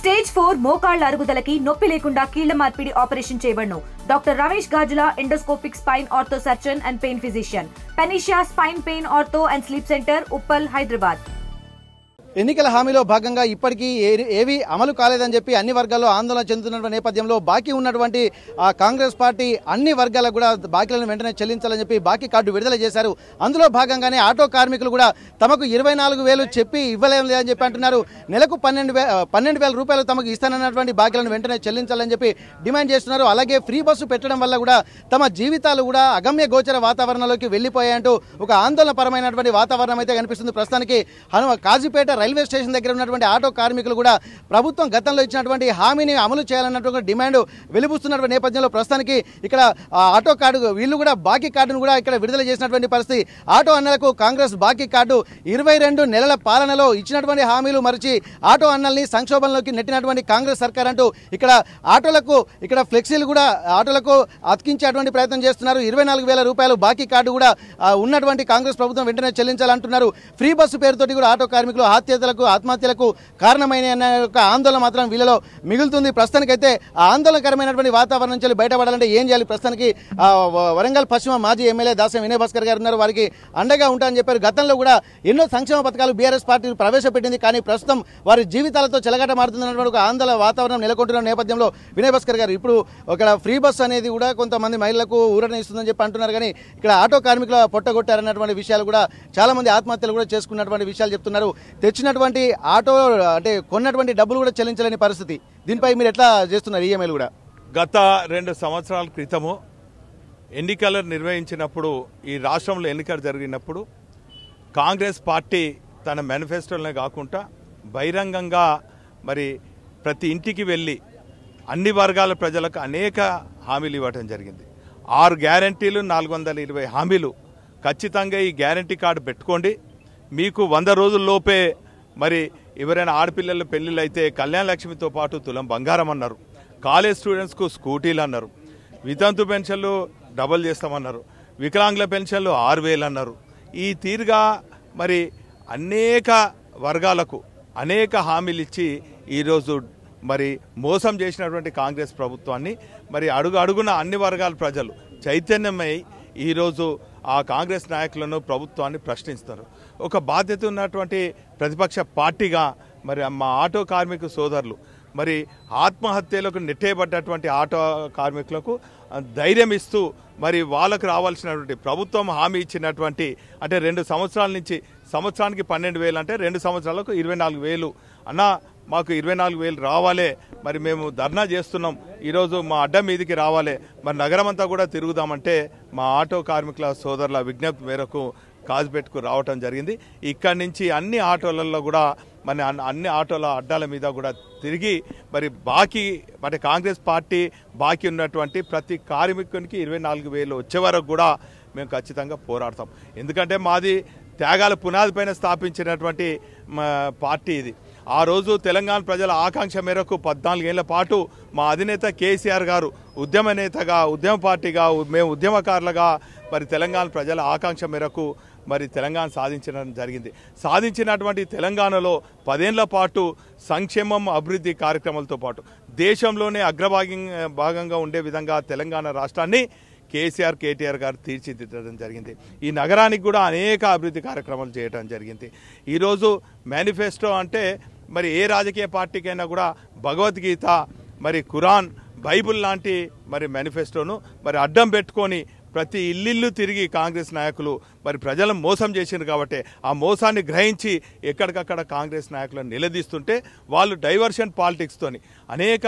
Stage 4 మోకాళ్ల అరుగుదలకి నొప్పి లేకుండా కీళ్ల మార్పిడి ఆపరేషన్ చేయబడును. Doctor Ramesh Gajula, endoscopic spine ortho surgeon and pain physician, Panacea spine pain ortho and sleep centre, Uppal, Hyderabad. ఎన్నికల హామీలో భాగంగా ఇప్పటికీ ఏవి అమలు కాలేదని చెప్పి అన్ని వర్గాల్లో ఆందోళన చెందుతున్న నేపథ్యంలో బాకీ ఉన్నటువంటి కాంగ్రెస్ పార్టీ అన్ని వర్గాలకు కూడా బాకీలను వెంటనే చెల్లించాలని చెప్పి బాకీ కార్డు విడుదల చేశారు. అందులో భాగంగానే ఆటో కార్మికులు కూడా తమకు 24,000 చెప్పి ఇవ్వలేము లేదని చెప్పి అంటున్నారు. నెలకు 12,000 రూపాయలు తమకు ఇస్తానన్నటువంటి బాకీలను వెంటనే చెల్లించాలని చెప్పి డిమాండ్ చేస్తున్నారు. అలాగే ఫ్రీ బస్సు పెట్టడం వల్ల కూడా తమ జీవితాలు కూడా అగమ్య గోచర వాతావరణంలోకి వెళ్లిపోయాయంటూ ఒక ఆందోళనపరమైనటువంటి వాతావరణం అయితే కనిపిస్తుంది. ప్రస్తుతానికి కాజీపేట రైల్వే స్టేషన్ దగ్గర ఉన్నటువంటి ఆటో కార్మికులు కూడా ప్రభుత్వం గతంలో ఇచ్చినటువంటి హామీని అమలు చేయాలన్నటువంటి డిమాండ్ వెలుబుస్తున్నటువంటి నేపథ్యంలో ప్రస్తుతానికి ఇక్కడ ఆటో కార్డు వీళ్ళు కూడా బాకీ కార్డును కూడా ఇక్కడ విడుదల చేసినటువంటి పరిస్థితి. ఆటో అన్నలకు కాంగ్రెస్ బాకీ కార్డు 22 నెలల పాలనలో ఇచ్చినటువంటి హామీలు మరిచి ఆటో అన్నల్ని సంక్షోభంలోకి నెట్టినటువంటి కాంగ్రెస్ సర్కార్ అంటూ ఇక్కడ ఆటోలకు ఇక్కడ ఫ్లెక్సీలు కూడా ఆటోలకు అతికించేటువంటి ప్రయత్నం చేస్తున్నారు. 24,000 రూపాయలు బాకీ కార్డు కూడా ఉన్నటువంటి కాంగ్రెస్ ప్రభుత్వం వెంటనే చెల్లించాలంటున్నారు. ఫ్రీ బస్సు పేరుతోటి కూడా ఆటో కార్మికులు ఆత్మహత్యలకు కారణమైన ఒక ఆందోళన మాత్రం వీళ్ళలో మిగులుతుంది. ప్రస్తుతానికైతే ఆ ఆందోళనకరమైనటువంటి వాతావరణం నుంచి బయటపడాలంటే ఏం చేయాలి? ప్రస్తుతానికి వరంగల్ పశ్చిమ మాజీ ఎమ్మెల్యే దాసం వినయ్ భాస్కర్ గారు ఉన్నారు. వారికి అండగా ఉంటారని చెప్పారు. గతంలో కూడా ఎన్నో సంక్షేమ పథకాలు బీఆర్ఎస్ పార్టీ ప్రవేశపెట్టింది. కానీ ప్రస్తుతం వారి జీవితాలతో చెలగాట మారుతున్నటువంటి ఒక ఆందోళన వాతావరణం నెలకొంటున్న నేపథ్యంలో వినయ్ భాస్కర్ గారు ఇప్పుడు ఇక్కడ ఫ్రీ బస్ అనేది కూడా కొంతమంది మహిళలకు ఊరట ఇస్తుందని చెప్పి అంటున్నారు. కానీ ఇక్కడ ఆటో కార్మికుల పొట్టగొట్టారన్నటువంటి విషయాలు కూడా చాలా మంది ఆత్మహత్యలు కూడా చేసుకున్నటువంటి విషయాలు చెప్తున్నారు. తెచ్చినటువంటి ఆటో అంటే కొన్నటువంటి డబ్బులు కూడా చెల్లించలేని పరిస్థితి. దీనిపై మీరు ఎట్లా చేస్తున్నారు? ఈఎంఐలు కూడా గత 2 సంవత్సరాల క్రితము ఎన్నికలు నిర్వహించినప్పుడు ఈ రాష్ట్రంలో ఎన్నికలు జరిగినప్పుడు కాంగ్రెస్ పార్టీ తన మేనిఫెస్టోలనే కాకుండా బహిరంగంగా మరి ప్రతి ఇంటికి వెళ్ళి అన్ని వర్గాల ప్రజలకు అనేక హామీలు ఇవ్వడం జరిగింది. 6 గ్యారంటీలు, 420 హామీలు. ఖచ్చితంగా ఈ గ్యారంటీ కార్డు పెట్టుకోండి. మీకు 100 రోజుల్లోపే మరి ఎవరైనా ఆడపిల్లల పెళ్లిళ్ళు అయితే కళ్యాణ లక్ష్మితో పాటు తులం బంగారం అన్నారు. కాలేజ్ స్టూడెంట్స్కు స్కూటీలు అన్నారు. వితంతు పెన్షన్లు డబల్ చేస్తామన్నారు. వికలాంగుల పెన్షన్లు 6,000 అన్నారు. ఈ తీరుగా మరి అనేక వర్గాలకు అనేక హామీలు ఇచ్చి ఈరోజు మరి మోసం చేసినటువంటి కాంగ్రెస్ ప్రభుత్వాన్ని మరి అడుగున అన్ని వర్గాల ప్రజలు చైతన్యమై ఈరోజు ఆ కాంగ్రెస్ నాయకులను ప్రభుత్వాన్ని ప్రశ్నిస్తారు. ఒక బాధ్యత ఉన్నటువంటి ప్రతిపక్ష పార్టీగా మరి మా ఆటో కార్మిక సోదరులు మరి ఆత్మహత్యలకు నెట్టేయబడ్డటువంటి ఆటో కార్మికులకు ధైర్యం ఇస్తూ మరి వాళ్ళకు రావాల్సినటువంటి ప్రభుత్వం హామీ ఇచ్చినటువంటి అంటే 2 సంవత్సరాల నుంచి సంవత్సరానికి 12,000 అంటే 2 సంవత్సరాలకు 24,000 అన్న మాకు 24,000 రావాలే. మరి మేము ధర్నా చేస్తున్నాం. ఈరోజు మా అడ్డ మీదికి రావాలే. మరి నగరం అంతా కూడా తిరుగుదామంటే మా ఆటో కార్మికుల సోదరుల విజ్ఞప్తి మేరకు కాజుపేటకు రావటం జరిగింది. ఇక్కడి నుంచి అన్ని ఆటోలలో కూడా మన అన్ని ఆటోల అడ్డాల మీద కూడా తిరిగి మరి బాకీ అంటే కాంగ్రెస్ పార్టీ బాకీ ఉన్నటువంటి ప్రతి కార్మికునికి 24,000 వచ్చే వరకు కూడా మేము ఖచ్చితంగా పోరాడతాం. ఎందుకంటే మాది త్యాగాల పునాది పైన స్థాపించినటువంటి పార్టీ ఇది. ఆ రోజు తెలంగాణ ప్రజల ఆకాంక్ష మేరకు 14 ఏళ్ల పాటు మా అధినేత కేసీఆర్ గారు ఉద్యమ నేతగా, ఉద్యమ పార్టీగా, మేము ఉద్యమకారులుగా మరి తెలంగాణ ప్రజల ఆకాంక్ష మేరకు మరి తెలంగాణ సాధించడం జరిగింది. సాధించినటువంటి తెలంగాణలో 10 ఏళ్ల పాటు సంక్షేమం, అభివృద్ధి కార్యక్రమాలతో పాటు దేశంలోనే భాగంగా ఉండే విధంగా తెలంగాణ రాష్ట్రాన్ని కేసీఆర్, కేటీఆర్ గారు తీర్చిదిద్దడం జరిగింది. ఈ నగరానికి కూడా అనేక అభివృద్ధి కార్యక్రమాలు చేయడం జరిగింది. ఈరోజు మేనిఫెస్టో అంటే మరి ఏ రాజకీయ పార్టీకైనా కూడా భగవద్గీత, మరి ఖురాన్, బైబుల్ లాంటి మరి మేనిఫెస్టోను మరి అడ్డం పెట్టుకొని ప్రతి ఇల్లు తిరిగి కాంగ్రెస్ నాయకులు మరి ప్రజలను మోసం చేసిండ్రు. కాబట్టి ఆ మోసాన్ని గ్రహించి ఎక్కడికక్కడ కాంగ్రెస్ నాయకులను నిలదీస్తుంటే వాళ్ళు డైవర్షన్ పాలిటిక్స్తోని అనేక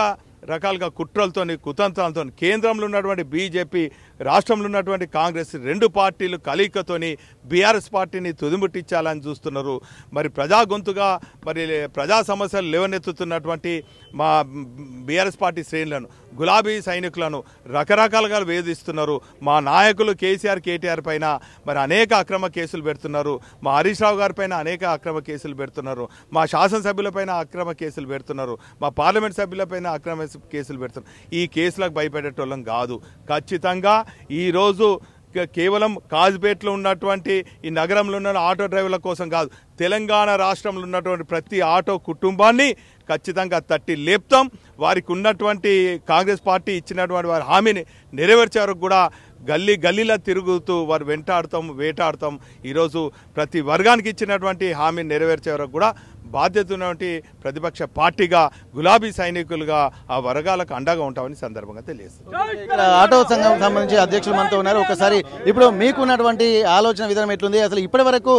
రకాలుగా కుట్రలతోని, కుతంత్రాలతో కేంద్రంలో ఉన్నటువంటి బీజేపీ, రాష్ట్రంలో ఉన్నటువంటి కాంగ్రెస్ 2 పార్టీలు కలయికతోని బీఆర్ఎస్ పార్టీని తుదిముట్టించాలని చూస్తున్నారు. మరి ప్రజా గొంతుగా మరి ప్రజా సమస్యలు లేవనెత్తుతున్నటువంటి మా బీఆర్ఎస్ పార్టీ శ్రేణులను, గులాబీ సైనికులను రకరకాలుగా వేధిస్తున్నారు. మా నాయకులు కేసీఆర్, కేటీఆర్ పైన మరి అనేక అక్రమ కేసులు పెడుతున్నారు. మా హరీష్ రావు గారి పైన అనేక అక్రమ కేసులు పెడుతున్నారు. మా శాసనసభ్యులపైన అక్రమ కేసులు పెడుతున్నారు. మా పార్లమెంట్ సభ్యులపైన అక్రమ కేసులు పెడుతున్నారు. ఈ కేసులకు భయపడేటోళ్ళం కాదు. ఖచ్చితంగా ఈరోజు కేవలం కాజుపేటలో ఉన్నటువంటి ఈ నగరంలో ఉన్న ఆటో డ్రైవర్ల కోసం కాదు, తెలంగాణ రాష్ట్రంలో ఉన్నటువంటి ప్రతి ఆటో కుటుంబాన్ని ఖచ్చితంగా తట్టి లేపుతాం. వారికి ఉన్నటువంటి కాంగ్రెస్ పార్టీ ఇచ్చినటువంటి వారి హామీని నెరవేర్చే వరకు కూడా గల్లీలా తిరుగుతూ వారు వెంటాడతాం, వేటాడతాం. ఈరోజు ప్రతి వర్గానికి ఇచ్చినటువంటి హామీని నెరవేర్చే వరకు కూడా బాధ్యత ఉన్నటువంటి ప్రతిపక్ష పార్టీగా, గులాబీ సైనికులుగా ఆ వర్గాలకు అండగా ఉంటామని సందర్భంగా తెలియజేస్తారు. ఆటో సంఘం సంబంధించి అధ్యక్షులు మనతో ఉన్నారు. ఒకసారి ఇప్పుడు మీకున్నటువంటి ఆలోచన విధానం ఎట్లుంది, అసలు ఇప్పటి వరకు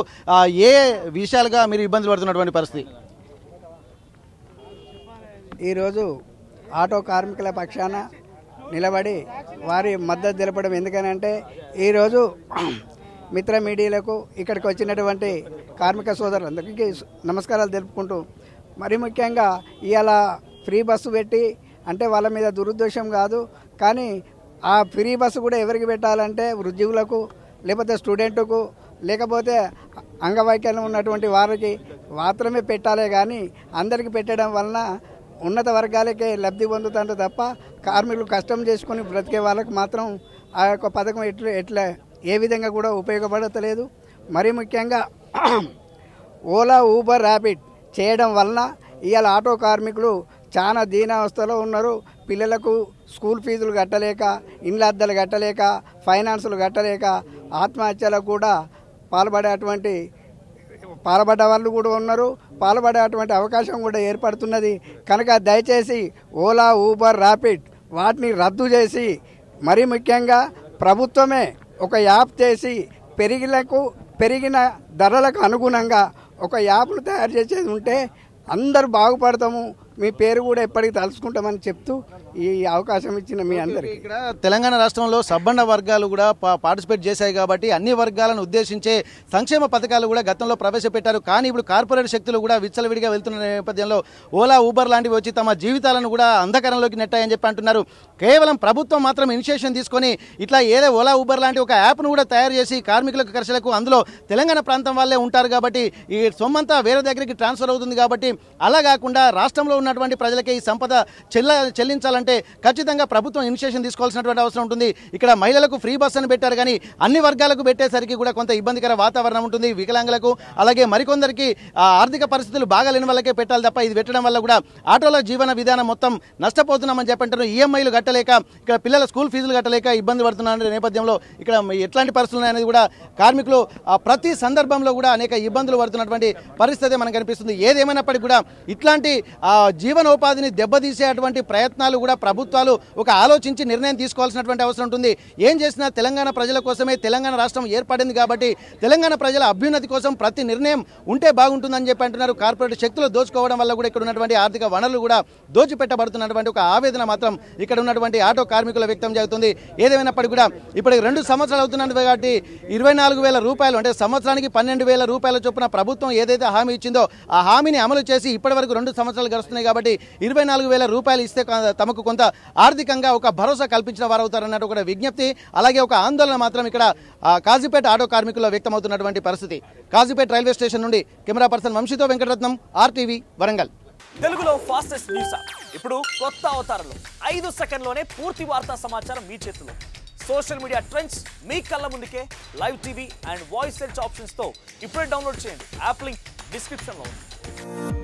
ఏ విషయాలుగా మీరు ఇబ్బందులు పడుతున్నటువంటి పరిస్థితి? ఈరోజు ఆటో కార్మికుల పక్షాన నిలబడి వారి మద్దతు తెలపడం ఎందుకనంటే, ఈరోజు మిత్ర మీడియాలకు ఇక్కడికి వచ్చినటువంటి కార్మిక సోదరులందరికీ నమస్కారాలు తెలుపుకుంటూ, మరి ముఖ్యంగా ఇవాళ ఫ్రీ బస్సు పెట్టి అంటే వాళ్ళ మీద దురుద్దేశం కాదు, కానీ ఆ ఫ్రీ బస్సు కూడా ఎవరికి పెట్టాలంటే వృద్ధులకు, లేకపోతే స్టూడెంట్కు, లేకపోతే అంగవైకల్యం ఉన్నటువంటి వారికి మాత్రమే పెట్టాలే. కానీ అందరికీ పెట్టడం వలన ఉన్నత వర్గాలకే లబ్ధి పొందుతుంటే తప్ప కార్మికులు కష్టం చేసుకుని బ్రతికే వాళ్ళకు మాత్రం ఆ యొక్క పథకం ఎట్లా ఏ విధంగా కూడా ఉపయోగపడతలేదు. మరీ ముఖ్యంగా ఓలా, ఊబర్, ర్యాపిడ్ చేయడం వలన ఇవాళ ఆటో కార్మికులు చాలా దీనావస్థలో ఉన్నారు. పిల్లలకు స్కూల్ ఫీజులు కట్టలేక, ఇండ్ల అద్దెలు కట్టలేక, ఫైనాన్సులు కట్టలేక ఆత్మహత్యలకు కూడా పాల్పడ్డ వాళ్ళు కూడా ఉన్నారు. పాల్పడేటువంటి అవకాశం కూడా ఏర్పడుతున్నది. కనుక దయచేసి ఓలా, ఊబర్, ర్యాపిడ్ వాటిని రద్దు చేసి, మరీ ముఖ్యంగా ప్రభుత్వమే ఒక యాప్ చేసి పెరిగిన ధరలకు అనుగుణంగా ఒక యాప్ను తయారు చేసేది ఉంటే అందరూ బాగుపడతాము. మీ పేరు కూడా ఎప్పటికీ తలుచుకుంటామని చెప్తూ ఈ అవకాశం ఇచ్చిన మీ అందరికీ. ఇక్కడ తెలంగాణ రాష్ట్రంలో సబ్బండ వర్గాలు కూడా పార్టిసిపేట్ చేశాయి కాబట్టి అన్ని వర్గాలను ఉద్దేశించే సంక్షేమ పథకాలు కూడా గతంలో ప్రవేశపెట్టారు. కానీ ఇప్పుడు కార్పొరేట్ శక్తులు కూడా విచ్చలవిడిగా వెళ్తున్న నేపథ్యంలో ఓలా, ఊబర్ లాంటివి వచ్చి తమ జీవితాలను కూడా అంధకారంలోకి నెట్టాయని చెప్పి అంటున్నారు. కేవలం ప్రభుత్వం మాత్రం ఇనిషియేషన్ తీసుకొని ఇట్లా ఏదో ఓలా, ఊబర్ లాంటి ఒక యాప్ను కూడా తయారు చేసి కార్మికులకు, ఖర్చులకు అందులో తెలంగాణ ప్రాంతం వాళ్ళే ఉంటారు కాబట్టి ఈ సొమ్మంతా వేరే దగ్గరికి ట్రాన్స్ఫర్ అవుతుంది. కాబట్టి అలా కాకుండా రాష్ట్రంలో ఉన్నటువంటి ప్రజలకే ఈ సంపద చెల్లించాలంటే ఖచ్చితంగా ప్రభుత్వం ఇనిషియేషన్ తీసుకోవాల్సినటువంటి అవసరం ఉంటుంది. ఇక్కడ మహిళలకు ఫ్రీ బస్ అని పెట్టారు, కానీ అన్ని వర్గాలకు పెట్టేసరికి కూడా కొంత ఇబ్బందికర వాతావరణం ఉంటుంది. వికలాంగులకు, అలాగే మరికొందరికి ఆర్థిక పరిస్థితులు బాగాలేని వాళ్ళకే పెట్టాలి తప్ప ఇది పెట్టడం వల్ల కూడా ఆటోల జీవన విధానం మొత్తం నష్టపోతున్నామని చెప్పంటారు. ఈఎంఐలు కట్టలేక, ఇక్కడ పిల్లల స్కూల్ ఫీజులు కట్టలేక ఇబ్బంది పడుతున్న నేపథ్యంలో ఇక్కడ ఎట్లాంటి పరిస్థితులు అనేది కూడా కార్మికులు ప్రతి సందర్భంలో కూడా అనేక ఇబ్బందులు పడుతున్నటువంటి పరిస్థితి మనకు కనిపిస్తుంది. ఏదేమైనప్పటికీ కూడా ఇట్లాంటి జీవనోపాధిని దెబ్బతీసేటువంటి ప్రయత్నాలు కూడా ప్రభుత్వాలు ఒక ఆలోచించి నిర్ణయం తీసుకోవాల్సినటువంటి అవసరం ఉంటుంది. ఏం చేసినా తెలంగాణ ప్రజల కోసమే తెలంగాణ రాష్ట్రం ఏర్పడింది కాబట్టి తెలంగాణ ప్రజల అభ్యున్నతి కోసం ప్రతి నిర్ణయం ఉంటే బాగుంటుందని చెప్పి అంటున్నారు. కార్పొరేట్ శక్తులు దోచుకోవడం వల్ల కూడా ఇక్కడ ఉన్నటువంటి ఆర్థిక వనరులు కూడా దోచిపెట్టబడుతున్నటువంటి ఒక ఆవేదన మాత్రం ఇక్కడ ఉన్నటువంటి ఆటో కార్మికుల వ్యక్తం జరుగుతుంది. ఏదేమైనప్పటికీ కూడా ఇప్పటికి 2 సంవత్సరాలు అవుతున్నది కాబట్టి 24,000 రూపాయలు అంటే సంవత్సరానికి 12,000 రూపాయల చొప్పున ప్రభుత్వం ఏదైతే హామీ ఇచ్చిందో ఆ హామీని అమలు చేసి ఇప్పటి వరకు 2 సంవత్సరాలు గడుస్తున్నాయి కాబట్టి 24,000 రూపాయలు ఇస్తే తమకు కొంత ఆర్థికంగా ఒక భరోసా కల్పించిన వారు అవుతారన్నట్టు ఒక విజ్ఞప్తి, అలాగే ఒక ఆందోళన మాత్రం ఇక్కడ కాజీపేట ఆటో కార్మికుల్లో వ్యక్తమవుతున్నటువంటి పరిస్థితి. కాజీపేట రైల్వే స్టేషన్ నుండి కెమెరా పర్సన్ వంశీతో వెంకటరత్నం, RTV వరంగల్. తెలుగులో ఫాస్టెస్ట్ న్యూస్ ఇప్పుడు కొత్త అవతారంలో 5 సెకండ్లోనే పూర్తి వార్తా సమాచారం మీ చేతిలో. సోషల్ మీడియా ట్రెండ్స్ మీ కళ్ళ ముందుకే live TV and voice search options తో ఇప్పుడే డౌన్లోడ్ చేయండి. యాప్ లింక్ డిస్క్రిప్షన్ లో ఉంది.